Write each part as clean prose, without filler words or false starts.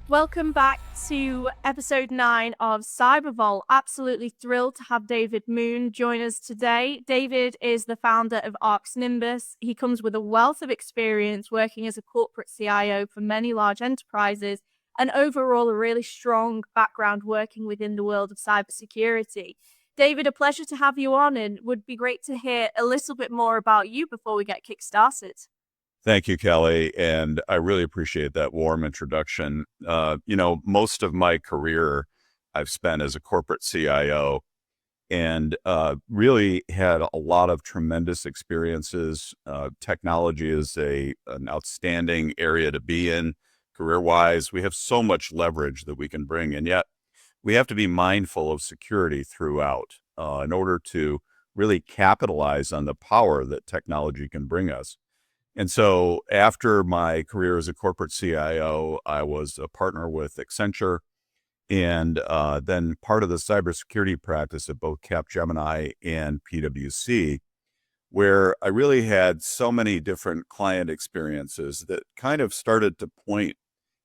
Welcome back to episode 9 of CyberVault. Absolutely thrilled to have David Moon join us today. David is the founder of Arx Nimbus. He comes with a wealth of experience working as a corporate CIO for many large enterprises and overall a really strong background working within the world of cybersecurity. David, a pleasure to have you on, and would be great to hear a little bit more about you before we get kick-started. Thank you, Kelly. And I really appreciate that warm introduction. Most of my career I've spent as a corporate CIO and really had a lot of tremendous experiences. Technology is an outstanding area to be in career-wise. We have so much leverage that we can bring, and yet we have to be mindful of security throughout in order to really capitalize on the power that technology can bring us. And so after my career as a corporate CIO, I was a partner with Accenture and then part of the cybersecurity practice at both Capgemini and PwC, where I really had so many different client experiences that kind of started to point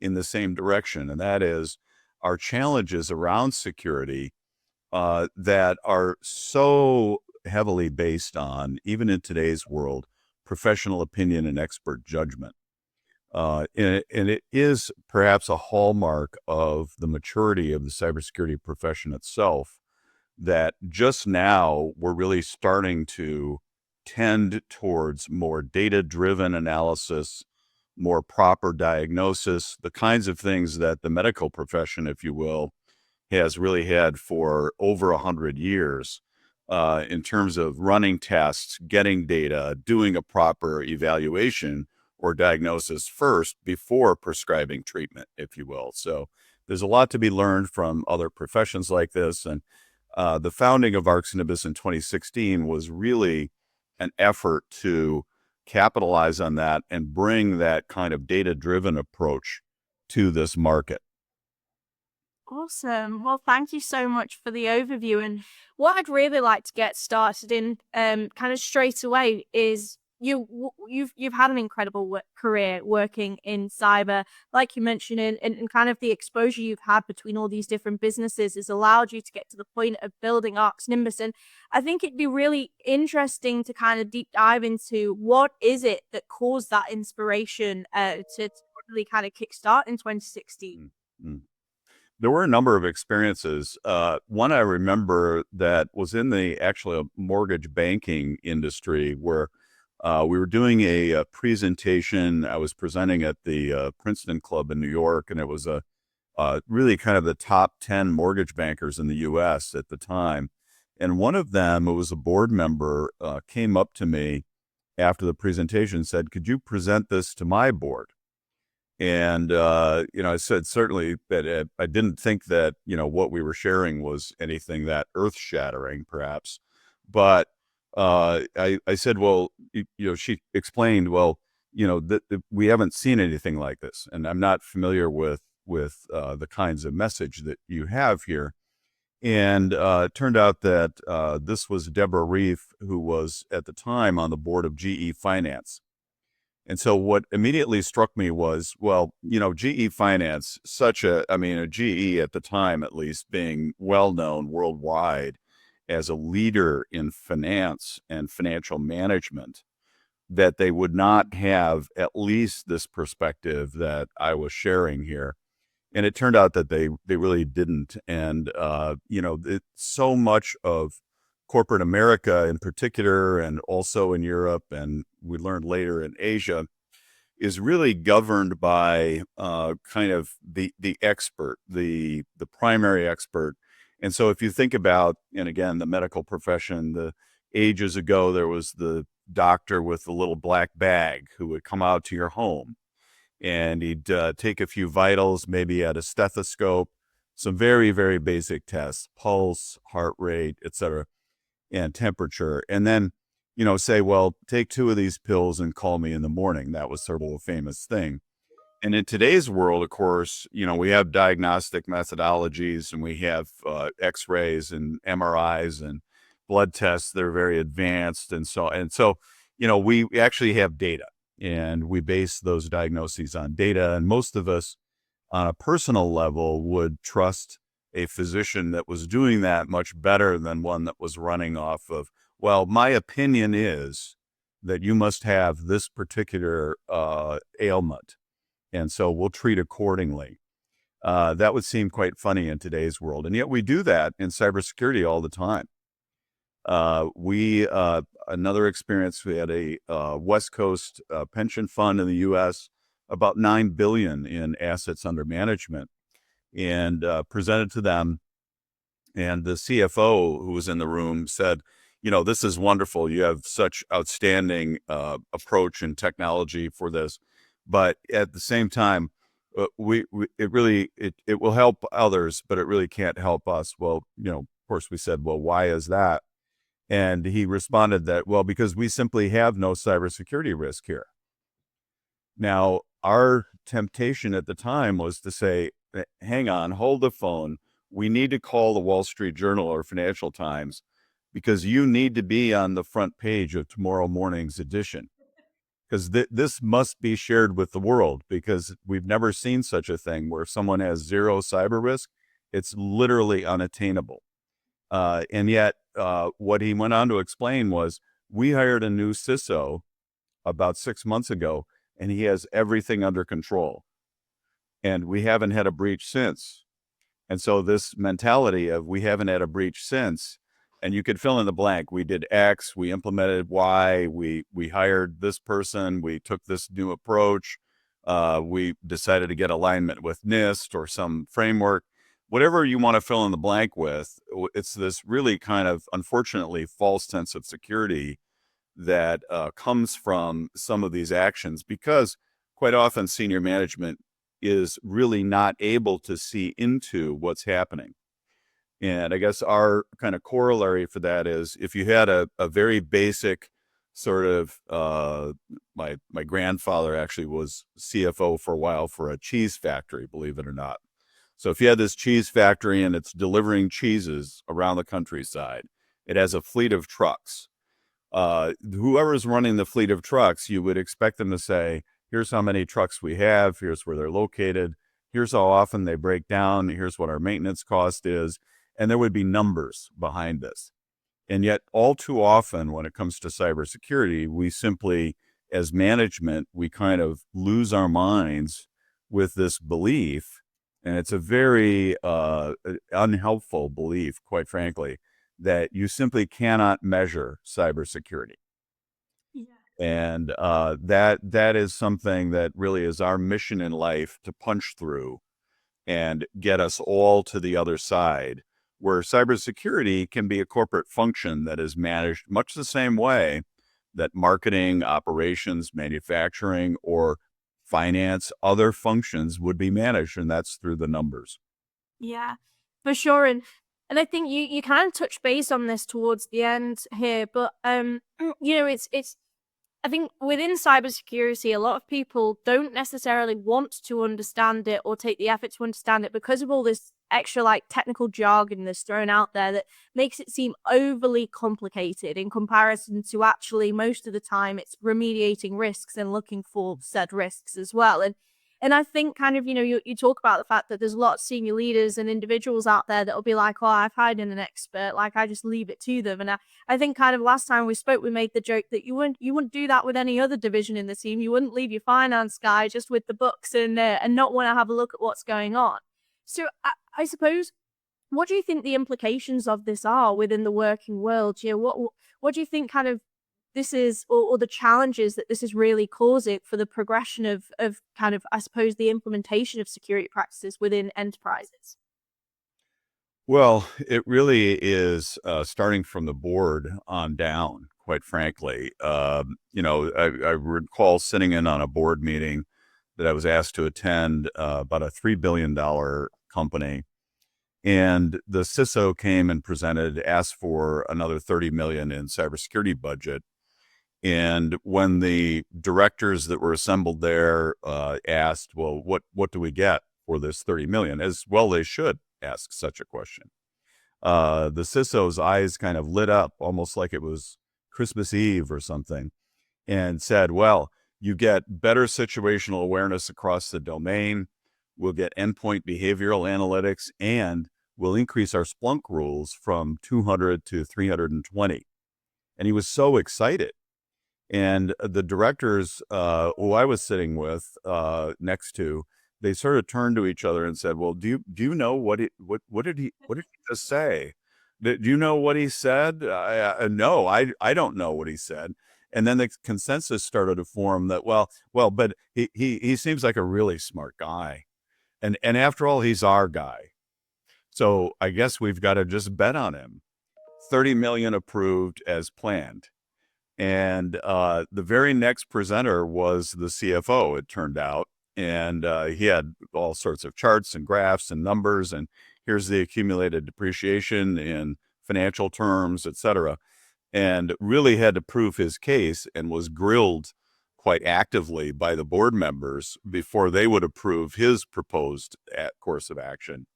in the same direction. And that is our challenges around security that are so heavily based on, even in today's world, professional opinion and expert judgment. And it is perhaps a hallmark of the maturity of the cybersecurity profession itself that just now we're really starting to tend towards more data-driven analysis, more proper diagnosis, the kinds of things that the medical profession, if you will, has really had for over 100 years. In terms of running tests, getting data, doing a proper evaluation or diagnosis first before prescribing treatment, if you will. So there's a lot to be learned from other professions like this. And the founding of Arx Nimbus in 2016 was really an effort to capitalize on that and bring that kind of data-driven approach to this market. Awesome. Well, thank you so much for the overview. And what I'd really like to get started in, kind of straight away, is you've had an incredible career working in cyber, like you mentioned, and kind of the exposure you've had between all these different businesses has allowed you to get to the point of building Arx Nimbus. And I think it'd be really interesting to kind of deep dive into what is it that caused that inspiration to really kind of kickstart in 2016. Mm-hmm. There were a number of experiences. One I remember that was in the actually a mortgage banking industry where we were doing a presentation. I was presenting at the Princeton Club in New York, and it was a really kind of the top 10 mortgage bankers in the U.S. at the time. And one of them, who was a board member, came up to me after the presentation and said, "Could you present this to my board?" And, I said, certainly, that I didn't think that, what we were sharing was anything that earth shattering, perhaps. But I said, well, she explained, well, that we haven't seen anything like this. And I'm not familiar with the kinds of message that you have here. And it turned out that this was Deborah Reef, who was at the time on the board of GE Finance. And so what immediately struck me was, well, GE Finance, a GE at the time, at least, being well known worldwide as a leader in finance and financial management, that they would not have at least this perspective that I was sharing here. And it turned out that they really didn't. And, so much of corporate America in particular, and also in Europe, and we learned later in Asia, is really governed by kind of the expert, the primary expert. And so if you think about, and again, the medical profession, the ages ago, there was the doctor with the little black bag who would come out to your home, and he'd take a few vitals, maybe at a stethoscope, some very, very basic tests, pulse, heart rate, et cetera, and temperature. And then, say, well, take 2 of these pills and call me in the morning. That was sort of a famous thing. And in today's world, of course, we have diagnostic methodologies, and we have X-rays and MRIs and blood tests that are very advanced. And so, we actually have data, and we base those diagnoses on data. And most of us on a personal level would trust a physician that was doing that much better than one that was running off of, well, my opinion is that you must have this particular ailment, and so we'll treat accordingly. That would seem quite funny in today's world, and yet we do that in cybersecurity all the time. Another experience, we had a West Coast pension fund in the U.S., about $9 billion in assets under management, and presented to them. And the CFO who was in the room said, this is wonderful. You have such outstanding approach and technology for this. But at the same time, it will help others, but it really can't help us. Well, of course we said, well, why is that? And he responded that, well, because we simply have no cybersecurity risk here. Now, our temptation at the time was to say, hang on, hold the phone. We need to call the Wall Street Journal or Financial Times because you need to be on the front page of tomorrow morning's edition. Because this must be shared with the world, because we've never seen such a thing where someone has zero cyber risk. It's literally unattainable. And yet, what he went on to explain was, we hired a new CISO about 6 months ago, and he has everything under control. And we haven't had a breach since. And so this mentality of we haven't had a breach since, and you could fill in the blank. We did X, we implemented Y, we hired this person, we took this new approach, we decided to get alignment with NIST or some framework. Whatever you want to fill in the blank with, it's this really kind of, unfortunately, false sense of security that comes from some of these actions, because quite often senior management is really not able to see into what's happening. And I guess our kind of corollary for that is, if you had a very basic sort of, my grandfather actually was CFO for a while for a cheese factory, believe it or not. So if you had this cheese factory and it's delivering cheeses around the countryside, it has a fleet of trucks. Whoever's running the fleet of trucks, you would expect them to say, here's how many trucks we have, here's where they're located, here's how often they break down, here's what our maintenance cost is, and there would be numbers behind this. And yet, all too often, when it comes to cybersecurity, we simply, as management, we kind of lose our minds with this belief, and it's a very unhelpful belief, quite frankly, that you simply cannot measure cybersecurity. Yeah. And that is something that really is our mission in life, to punch through and get us all to the other side, where cybersecurity can be a corporate function that is managed much the same way that marketing, operations, manufacturing, or finance, other functions would be managed, and that's through the numbers. Yeah, for sure. And I think you kind of touch base on this towards the end here, but it's I think within cybersecurity, a lot of people don't necessarily want to understand it or take the effort to understand it because of all this extra technical jargon that's thrown out there that makes it seem overly complicated in comparison to actually most of the time it's remediating risks and looking for said risks as well. And I think kind of, you talk about the fact that there's a lot of senior leaders and individuals out there that will be like, oh, I've hired in an expert, I just leave it to them. And I think kind of last time we spoke, we made the joke that you wouldn't do that with any other division in the team. You wouldn't leave your finance guy just with the books and not want to have a look at what's going on. So I suppose, what do you think the implications of this are within the working world? What do you think kind of this is, or the challenges that this is really causing for the progression of kind of, I suppose, the implementation of security practices within enterprises? Well, it really is starting from the board on down, quite frankly. I recall sitting in on a board meeting that I was asked to attend about a $3 billion company. And the CISO came and presented, asked for another 30 million in cybersecurity budget. And when the directors that were assembled there asked, well, what do we get for this 30 million? As well, they should ask such a question. The CISO's eyes kind of lit up, almost like it was Christmas Eve or something, and said, well, you get better situational awareness across the domain. we'll get endpoint behavioral analytics, and we'll increase our Splunk rules from 200 to 320. And he was so excited. And the directors who I was sitting with next to, they sort of turned to each other and said, "Well, do you know what did he just say? Do you know what he said?" No, I don't know what he said. And then the consensus started to form that but he seems like a really smart guy, and after all, he's our guy. So I guess we've got to just bet on him. 30 million approved as planned. And the very next presenter was the CFO, it turned out. And he had all sorts of charts and graphs and numbers. And here's the accumulated depreciation in financial terms, et cetera. And really had to prove his case and was grilled quite actively by the board members before they would approve his proposed course of action.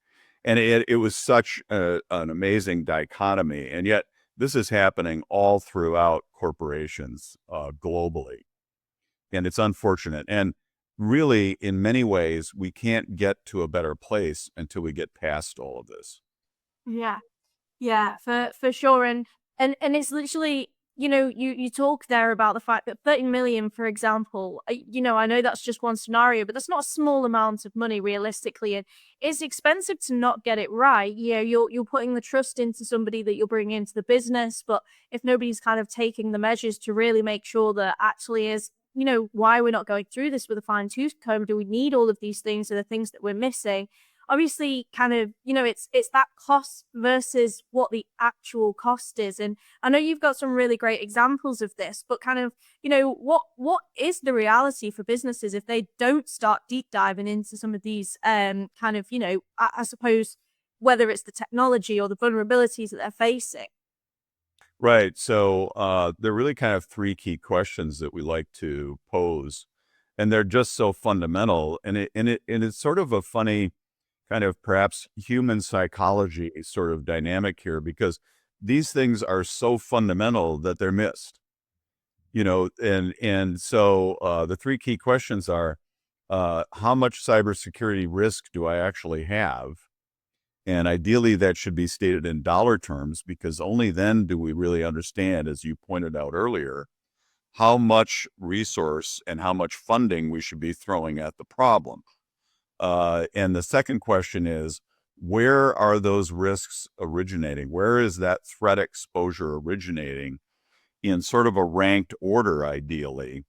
And it was such an amazing dichotomy. And yet, this is happening all throughout corporations globally. And it's unfortunate. And really, in many ways, we can't get to a better place until we get past all of this. Yeah. Yeah, for sure. And it's literally, you talk there about the fact that 30 million, for example, I know that's just one scenario, but that's not a small amount of money realistically. And it's expensive to not get it right. You're putting the trust into somebody that you're bringing into the business, but if nobody's kind of taking the measures to really make sure that actually is, why we're not going through this with a fine tooth comb, do we need all of these things, are the things that we're missing? Obviously, kind of, it's that cost versus what the actual cost is. And I know you've got some really great examples of this, but kind of, what is the reality for businesses if they don't start deep diving into some of these kind of, I suppose, whether it's the technology or the vulnerabilities that they're facing? Right. So there are really kind of three key questions that we like to pose, and they're just so fundamental. And it's sort of a funny kind of perhaps human psychology sort of dynamic here, because these things are so fundamental that they're missed. And so the three key questions are, how much cybersecurity risk do I actually have? And ideally, that should be stated in dollar terms, because only then do we really understand, as you pointed out earlier, how much resource and how much funding we should be throwing at the problem. And the second question is, where are those risks originating? Where is that threat exposure originating in sort of a ranked order, ideally,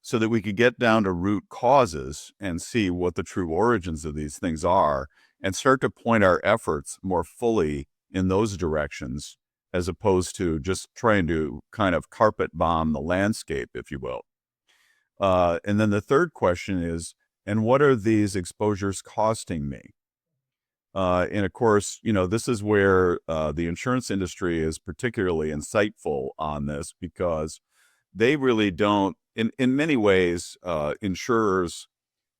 so that we could get down to root causes and see what the true origins of these things are and start to point our efforts more fully in those directions, as opposed to just trying to kind of carpet bomb the landscape, if you will. And then the third question is, and what are these exposures costing me? And of course, this is where the insurance industry is particularly insightful on this, because they really don't, in many ways, insurers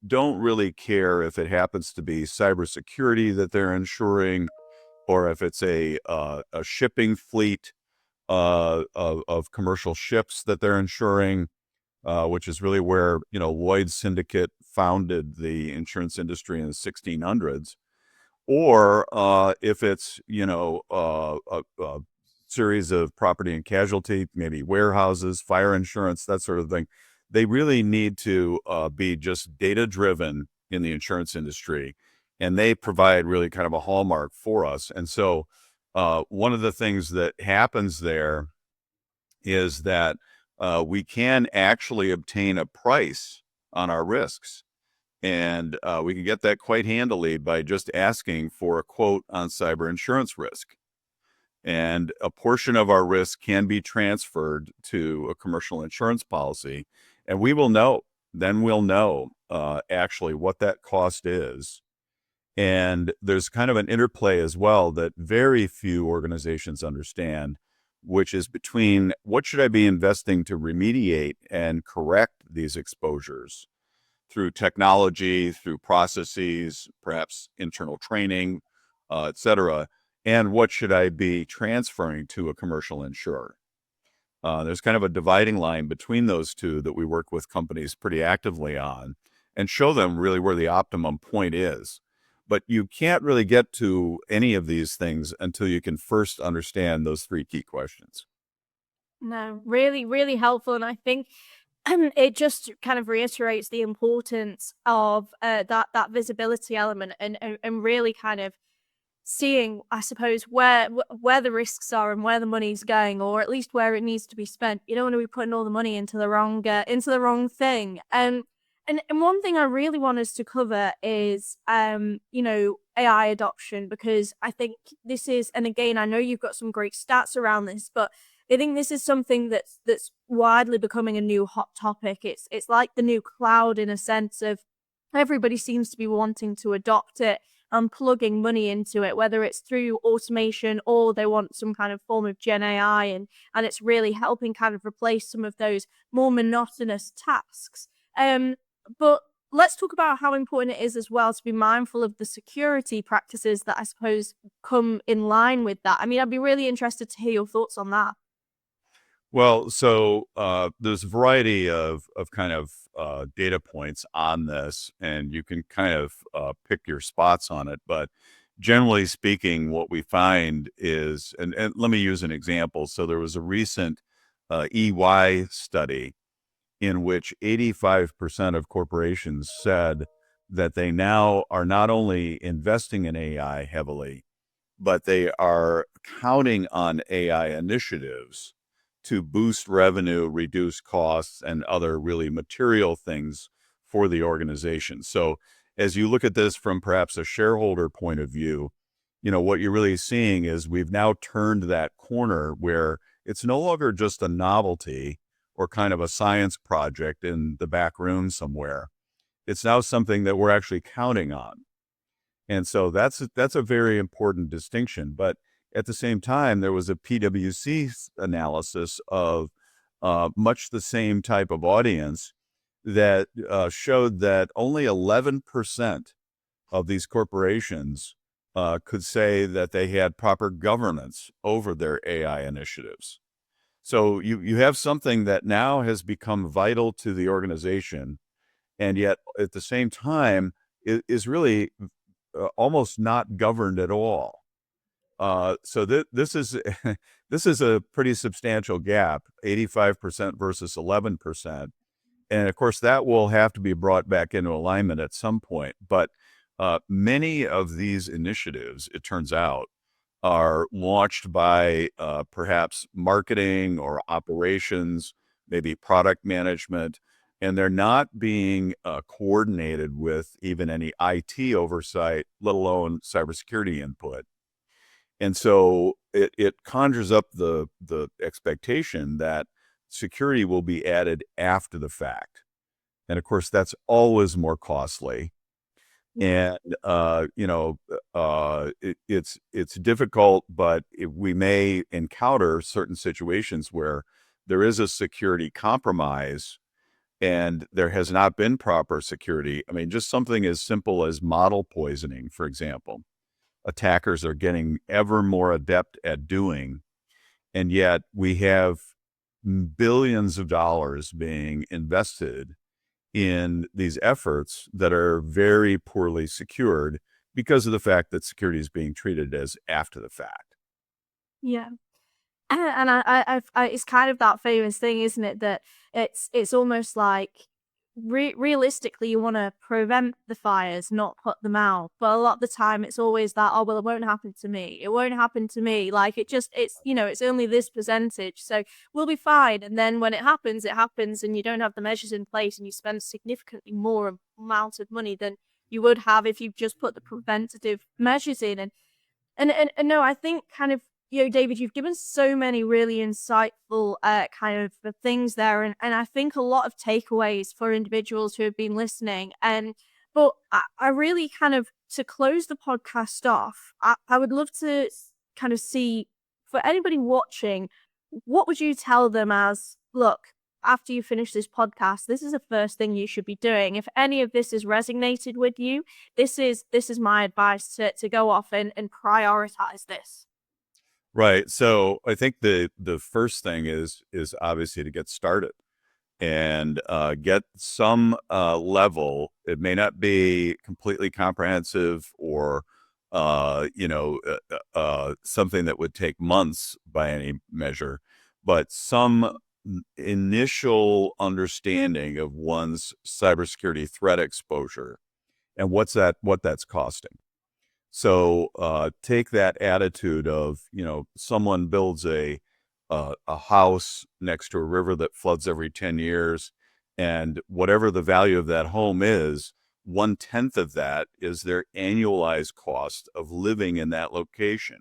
don't really care if it happens to be cybersecurity that they're insuring, or if it's a shipping fleet of commercial ships that they're insuring, which is really where, Lloyd's Syndicate founded the insurance industry in the 1600s, or if it's, a series of property and casualty, maybe warehouses, fire insurance, that sort of thing. They really need to be just data driven in the insurance industry, and they provide really kind of a hallmark for us. And so one of the things that happens there is that we can actually obtain a price on our risks. And we can get that quite handily by just asking for a quote on cyber insurance risk. And a portion of our risk can be transferred to a commercial insurance policy. And we will know, then we'll know actually what that cost is. And there's kind of an interplay as well that very few organizations understand, which is between what should I be investing to remediate and correct these exposures through technology, through processes, perhaps internal training, et cetera, and what should I be transferring to a commercial insurer. There's kind of a dividing line between those two that we work with companies pretty actively on. and show them really where the optimum point is. But you can't really get to any of these things until you can first understand those three key questions. No, really, really helpful. And I think it just kind of reiterates the importance of that visibility element and really kind of seeing, I suppose, where the risks are and where the money's going, or at least where it needs to be spent. You don't want to be putting all the money into the wrong thing. And one thing I really want us to cover is AI adoption, because I think this is, and again, I know you've got some great stats around this, but I think this is something that's widely becoming a new hot topic. It's like the new cloud, in a sense of everybody seems to be wanting to adopt it and plugging money into it, whether it's through automation or they want some kind of form of Gen AI, and it's really helping kind of replace some of those more monotonous tasks. But let's talk about how important it is as well to be mindful of the security practices that I suppose come in line with that. I mean, I'd be really interested to hear your thoughts on that. Well, so there's a variety of kind of data points on this, and you can kind of pick your spots on it. But generally speaking, what we find is, and let me use an example. So there was a recent EY study in which 85% of corporations said that they now are not only investing in AI heavily, but they are counting on AI initiatives to boost revenue, reduce costs, and other really material things for the organization. So as you look at this from perhaps a shareholder point of view, what you're really seeing is we've now turned that corner where it's no longer just a novelty or kind of a science project in the back room somewhere. It's now something that we're actually counting on. And so that's a very important distinction. But at the same time, there was a PwC analysis of much the same type of audience that showed that only 11% of these corporations could say that they had proper governance over their AI initiatives. So you have something that now has become vital to the organization, and yet at the same time is really almost not governed at all. So this is this is a pretty substantial gap, 85% versus 11%. And of course, that will have to be brought back into alignment at some point. But many of these initiatives, it turns out, are launched by perhaps marketing or operations, maybe product management, and they're not being coordinated with even any IT oversight, let alone cybersecurity input. And so it conjures up the expectation that security will be added after the fact. And of course, that's always more costly. And it's difficult, but we may encounter certain situations where there is a security compromise and there has not been proper security. I mean, just something as simple as model poisoning, for example, attackers are getting ever more adept at doing, and yet we have billions of dollars being invested in these efforts that are very poorly secured because of the fact that security is being treated as after the fact. Yeah. And it's kind of that famous thing, isn't it? That it's almost like realistically, you want to prevent the fires, not put them out. But a lot of the time, it's always that, oh well, it won't happen to me. It won't happen to me. Like it's only this percentage, so we'll be fine. And then when it happens, and you don't have the measures in place, and you spend significantly more amount of money than you would have if you just put the preventative measures in. And no, I think kind of, David, you've given so many really insightful kind of things there, and I think a lot of takeaways for individuals who have been listening. But I really kind of, to close the podcast off, I would love to kind of see, for anybody watching, what would you tell them as, look, after you finish this podcast, this is the first thing you should be doing. If any of this has resonated with you, this is my advice to go off and prioritize this. Right. So I think the first thing is obviously to get started. and get some level. It may not be completely comprehensive or something that would take months by any measure, but some initial understanding of one's cybersecurity threat exposure and what that's costing. So take that attitude of, someone builds a house next to a river that floods every 10 years, and whatever the value of that home is, 1/10 of that is their annualized cost of living in that location.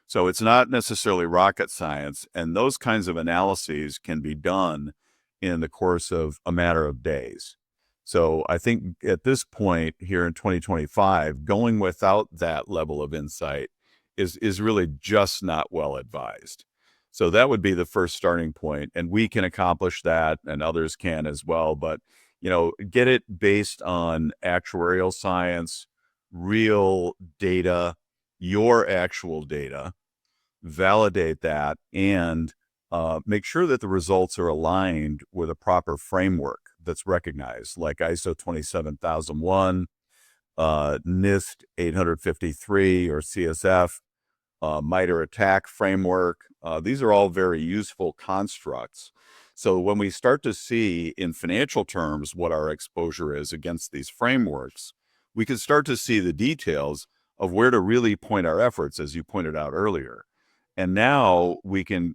So it's not necessarily rocket science, and those kinds of analyses can be done in the course of a matter of days. So I think at this point here in 2025, going without that level of insight is really just not well advised. So that would be the first starting point, and we can accomplish that, and others can as well. But get it based on actuarial science, real data, your actual data, validate that, and make sure that the results are aligned with a proper framework that's recognized, like ISO 27001, NIST 853, or CSF, MITRE ATT&CK framework. These are all very useful constructs. So when we start to see in financial terms what our exposure is against these frameworks, we can start to see the details of where to really point our efforts, as you pointed out earlier. And now we can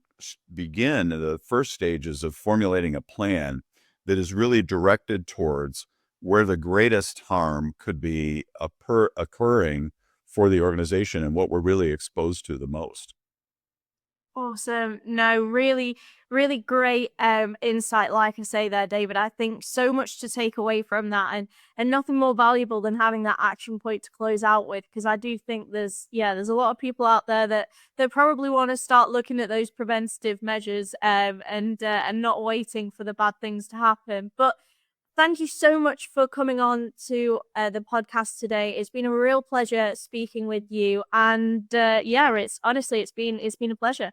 begin the first stages of formulating a plan that is really directed towards where the greatest harm could be occurring for the organization and what we're really exposed to the most. Awesome. No, really, really great insight, like I say there, David. I think so much to take away from that, and nothing more valuable than having that action point to close out with, because I do think there's a lot of people out there that probably want to start looking at those preventative measures and not waiting for the bad things to happen. But thank you so much for coming on to the podcast today. It's been a real pleasure speaking with you, and it's been a pleasure.